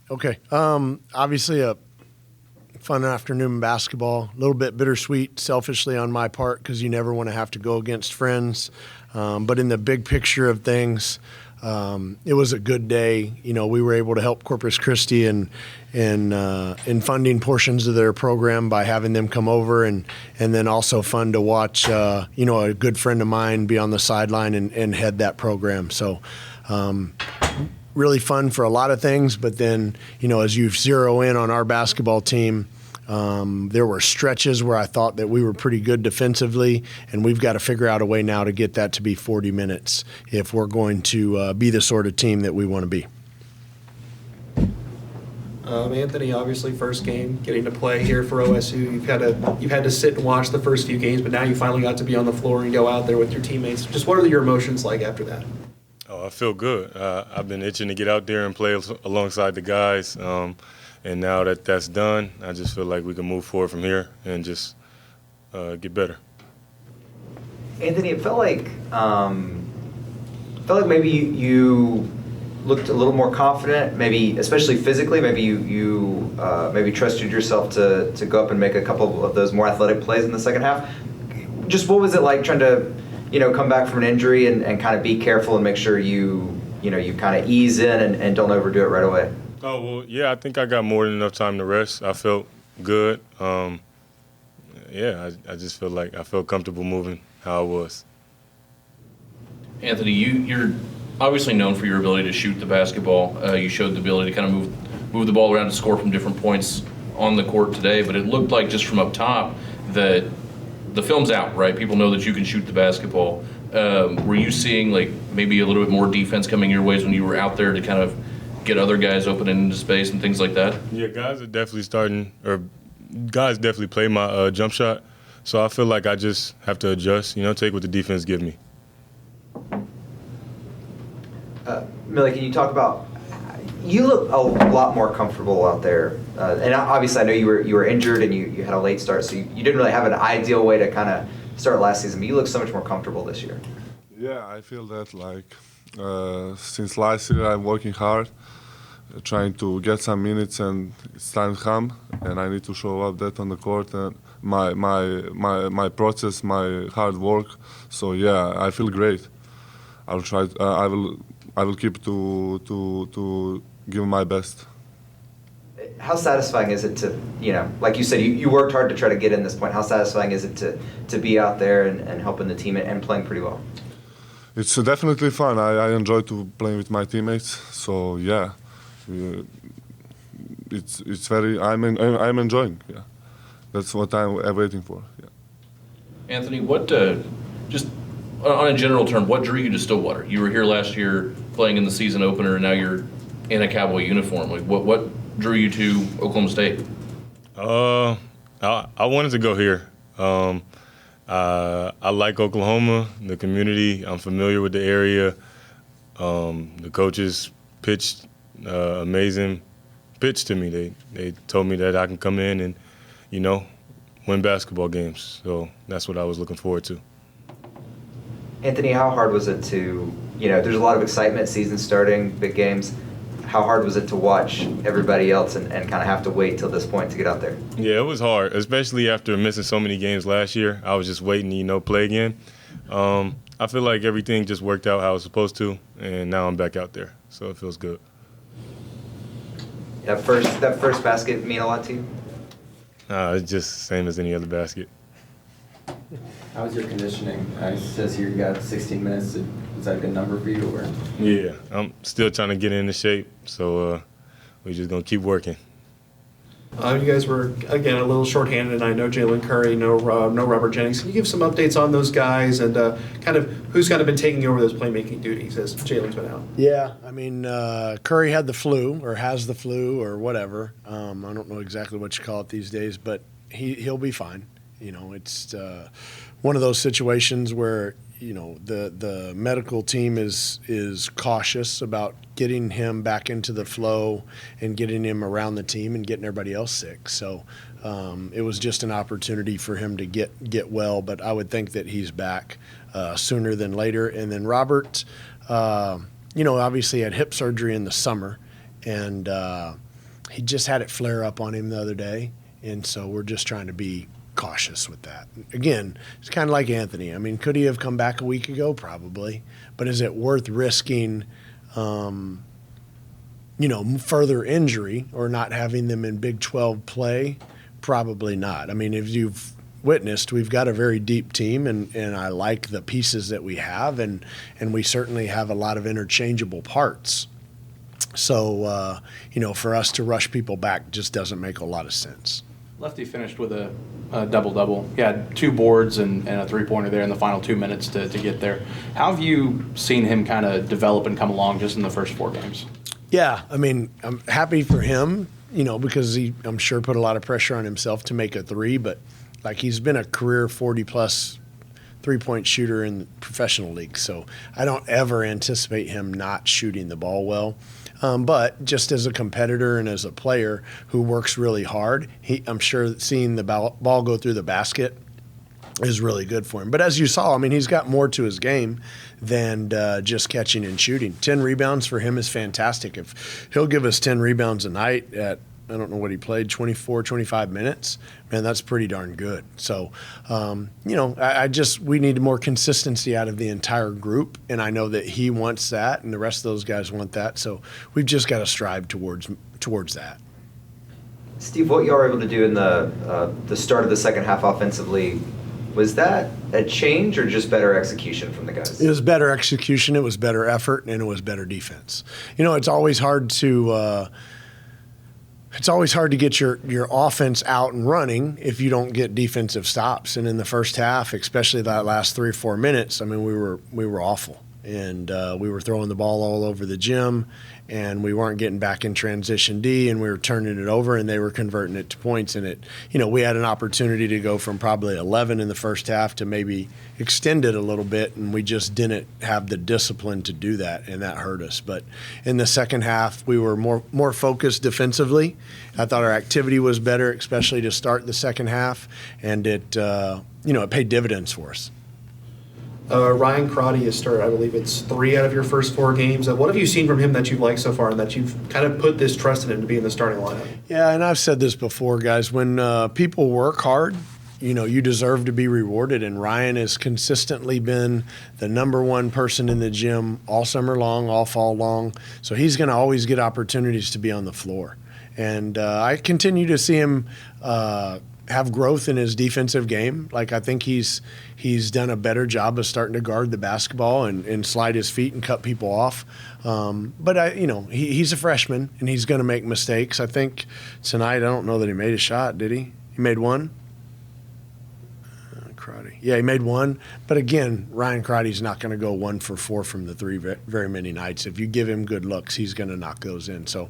Okay. Obviously a fun afternoon in basketball. A little bit bittersweet, selfishly on my part, because you never want to have to go against friends. But in the big picture of things, it was a good day. You know, we were able to help Corpus Christi in funding portions of their program by having them come over, and then also fun to watch, a good friend of mine be on the sideline and head that program. So really fun for a lot of things. But then, as you zero in on our basketball team, there were stretches where I thought that we were pretty good defensively, and we've got to figure out a way now to get that to be 40 minutes if we're going to be the sort of team that we want to be. Anthony, obviously first game getting to play here for OSU. You've had to sit and watch the first few games, but now you finally got to be on the floor and go out there with your teammates. Just what are your emotions like after that? Oh, I feel good. I've been itching to get out there and play alongside the guys. And now that that's done, I just feel like we can move forward from here and just get better. Anthony, it felt like maybe you looked a little more confident, maybe especially physically. Maybe you maybe trusted yourself to go up and make a couple of those more athletic plays in the second half. Just what was it like trying to come back from an injury and kind of be careful and make sure you kind of ease in and don't overdo it right away? Oh, well, yeah, I think I got more than enough time to rest. I felt good. I just feel like I felt comfortable moving how I was. Anthony, you're obviously known for your ability to shoot the basketball. You showed the ability to kind of move the ball around and score from different points on the court today, but it looked like just from up top that the film's out, right? People know that you can shoot the basketball. Were you seeing like maybe a little bit more defense coming your ways when you were out there to kind of get other guys open into space and things like that? Yeah, guys definitely play my jump shot. So I feel like I just have to adjust, take what the defense give me. Millie, can you talk about, you look a lot more comfortable out there. And obviously I know you were injured and you had a late start, so you didn't really have an ideal way to kind of start last season, but you look so much more comfortable this year. Yeah, I feel that since last year I'm working hard, trying to get some minutes, and it's time to come, and I need to show up that on the court and my process, my hard work. So yeah, I feel great. I'll try. I will keep to give my best. How satisfying is it to, like you said, you worked hard to try to get in this point. How satisfying is it to be out there and helping the team and playing pretty well? It's definitely fun. I enjoy to playing with my teammates. So yeah, it's very. I'm enjoying. Yeah, that's what I'm waiting for. Yeah. Anthony, what just on a general term, what drew you to Stillwater? You were here last year playing in the season opener, and now you're in a Cowboy uniform. Like what drew you to Oklahoma State? I wanted to go here. I like Oklahoma, the community. I'm familiar with the area. The coaches pitched amazing pitch to me. They told me that I can come in and, win basketball games. So that's what I was looking forward to. Anthony, how hard was it to, there's a lot of excitement, season starting, big games. How hard was it to watch everybody else and kind of have to wait till this point to get out there? Yeah, it was hard, especially after missing so many games last year. I was just waiting to, play again. I feel like everything just worked out how it was supposed to, and now I'm back out there, so it feels good. That first basket mean a lot to you? It's just the same as any other basket. How was your conditioning? It says here you got 16 minutes. Is that a good number for you? Or? Yeah, I'm still trying to get into shape, so we're just going to keep working. You guys were, again, a little shorthanded, and I know Jalen Curry, no Robert Jennings. Can you give some updates on those guys and kind of who's kind of been taking over those playmaking duties as Jalen's been out? Yeah, I mean, Curry had the flu or has the flu or whatever. I don't know exactly what you call it these days, but he'll be fine. It's one of those situations where the medical team is cautious about getting him back into the flow and getting him around the team and getting everybody else sick. So it was just an opportunity for him to get well, but I would think that he's back sooner than later. And then Robert, obviously had hip surgery in the summer, and he just had it flare up on him the other day, and so we're just trying to be cautious with that. Again, it's kind of like Anthony. I mean, could he have come back a week ago? Probably. But is it worth risking, further injury or not having them in Big 12 play? Probably not. I mean, if you've witnessed, we've got a very deep team, and I like the pieces that we have, and we certainly have a lot of interchangeable parts. So, for us to rush people back just doesn't make a lot of sense. Lefty finished with a double-double. He had 2 boards and a three-pointer there in the final 2 minutes to get there. How have you seen him kind of develop and come along just in the first 4 games? Yeah, I mean, I'm happy for him, because he, I'm sure, put a lot of pressure on himself to make a 3, but like he's been a career 40-plus three-point shooter in the professional league, so I don't ever anticipate him not shooting the ball well. But just as a competitor and as a player who works really hard, I'm sure that seeing the ball go through the basket is really good for him. But as you saw, I mean, he's got more to his game than just catching and shooting. 10 rebounds for him is fantastic. If he'll give us 10 rebounds a night at, I don't know what he played, 24, 25 minutes, man, that's pretty darn good. So, we need more consistency out of the entire group, and I know that he wants that, and the rest of those guys want that. So we've just got to strive towards that. Steve, what y'all were able to do in the start of the second half offensively, was that a change or just better execution from the guys? It was better execution, it was better effort, and it was better defense. It's always hard to get your offense out and running if you don't get defensive stops. And in the first half, especially that last 3 or 4 minutes, I mean, we were awful. And we were throwing the ball all over the gym, and we weren't getting back in transition D, and we were turning it over, and they were converting it to points. And we had an opportunity to go from probably 11 in the first half to maybe extend it a little bit, and we just didn't have the discipline to do that, and that hurt us. But in the second half, we were more focused defensively. I thought our activity was better, especially to start the second half, and it paid dividends for us. Ryan Crotty has started, I believe it's 3 out of your first 4 games. What have you seen from him that you've liked so far and that you've kind of put this trust in him to be in the starting lineup? Yeah, and I've said this before, guys. When people work hard, you deserve to be rewarded, and Ryan has consistently been the number 1 person in the gym all summer long, all fall long. So he's going to always get opportunities to be on the floor. And I continue to see him have growth in his defensive game. Like, I think he's done a better job of starting to guard the basketball and slide his feet and cut people off. But he's a freshman, and he's going to make mistakes. I think tonight, I don't know that he made a shot, did he? He made one? Crotty. Yeah, he made one. But again, Ryan Crotty's not going to go 1 for 4 from the 3 very many nights. If you give him good looks, he's going to knock those in. So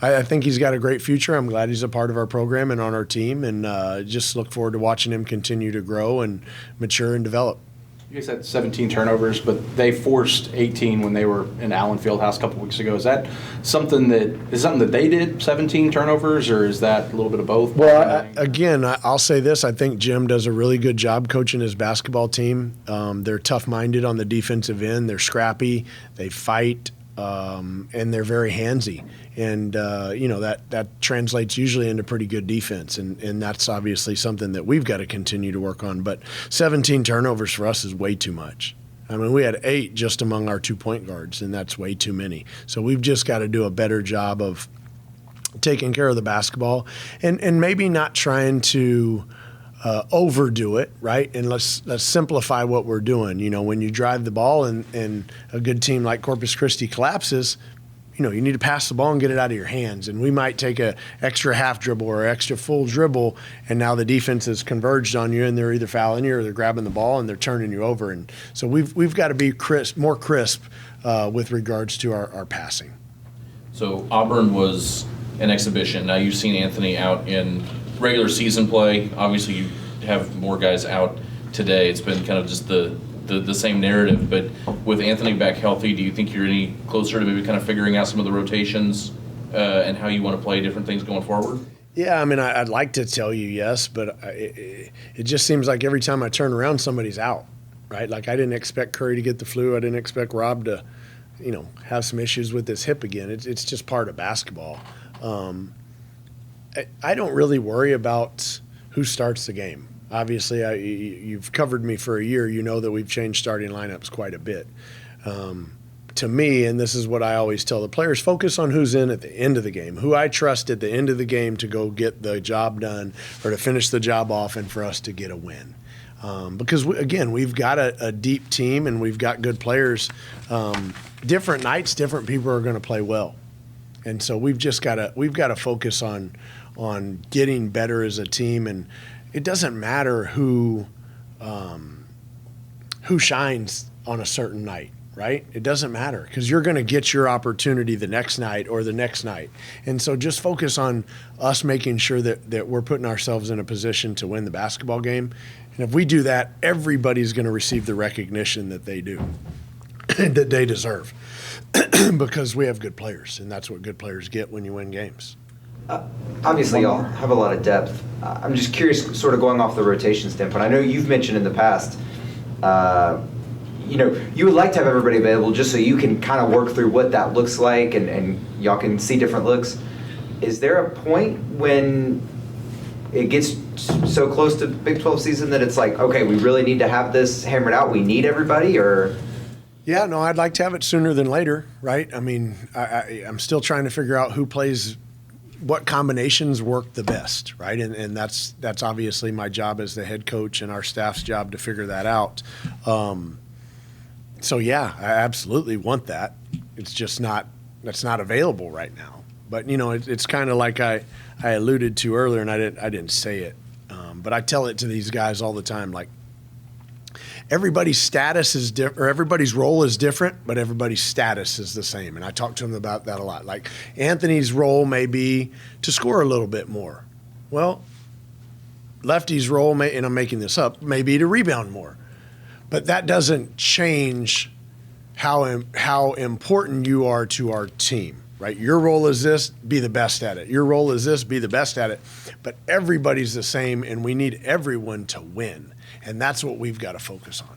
I think he's got a great future. I'm glad he's a part of our program and on our team, and just look forward to watching him continue to grow and mature and develop. You guys had 17 turnovers, but they forced 18 when they were in Allen Fieldhouse a couple weeks ago. Is that something that they did, 17 turnovers, or is that a little bit of both? Well, I'll say this. I think Jim does a really good job coaching his basketball team. They're tough-minded on the defensive end. They're scrappy. They fight, and they're very handsy. And, that translates usually into pretty good defense. And that's obviously something that we've got to continue to work on. But 17 turnovers for us is way too much. I mean, we had 8 just among our 2-point guards, and that's way too many. So we've just got to do a better job of taking care of the basketball and maybe not trying to overdo it, right? And let's simplify what we're doing. When you drive the ball and a good team like Corpus Christi collapses, you need to pass the ball and get it out of your hands. And we might take a extra half dribble or extra full dribble, and now the defense has converged on you, and they're either fouling you or they're grabbing the ball and they're turning you over. And so we've got to be more crisp with regards to our passing. So Auburn was an exhibition. Now you've seen Anthony out in regular season play. Obviously you have more guys out today. It's been kind of just the same narrative, but with Anthony back healthy, do you think you're any closer to maybe kind of figuring out some of the rotations and how you want to play different things going forward? Yeah, I mean, I'd like to tell you yes, but it just seems like every time I turn around, somebody's out, right? Like, I didn't expect Curry to get the flu. I didn't expect Rob to, have some issues with his hip again. It's just part of basketball. I don't really worry about who starts the game. Obviously, you've covered me for a year. You know that we've changed starting lineups quite a bit. To me, and this is what I always tell the players, focus on who's in at the end of the game, who I trust at the end of the game to go get the job done or to finish the job off and for us to get a win. Because, again, we've got a deep team and we've got good players. Different nights, different people are going to play well. And so we've got to focus on getting better as a team. And it doesn't matter who shines on a certain night. Right? It doesn't matter because you're going to get your opportunity the next night or the next night. And so just focus on us making sure that we're putting ourselves in a position to win the basketball game. And if we do that, everybody's going to receive the recognition that they do, that they deserve because we have good players. And that's what good players get when you win games. Obviously, y'all have a lot of depth. I'm just curious, sort of going off the rotation standpoint. I know you've mentioned in the past, you would like to have everybody available just so you can kind of work through what that looks like and y'all can see different looks. Is there a point when it gets so close to Big 12 season that it's like, okay, we really need to have this hammered out, we need everybody, or? Yeah, no, I'd like to have it sooner than later, right? I mean, I'm still trying to figure out who plays what combinations work the best, right? And that's obviously my job as the head coach and our staff's job to figure that out. So yeah, I absolutely want that. It's just that's not available right now. But it's kind of like I alluded to earlier, and I didn't say it, but I tell it to these guys all the time. Like everybody's status is different, or everybody's role is different, but everybody's status is the same. And I talk to them about that a lot. Like Anthony's role may be to score a little bit more. Well, Lefty's role and I'm making this up, may be to rebound more. But that doesn't change how important you are to our team, right? Your role is this, be the best at it. Your role is this, be the best at it. But everybody's the same, and we need everyone to win. And that's what we've got to focus on.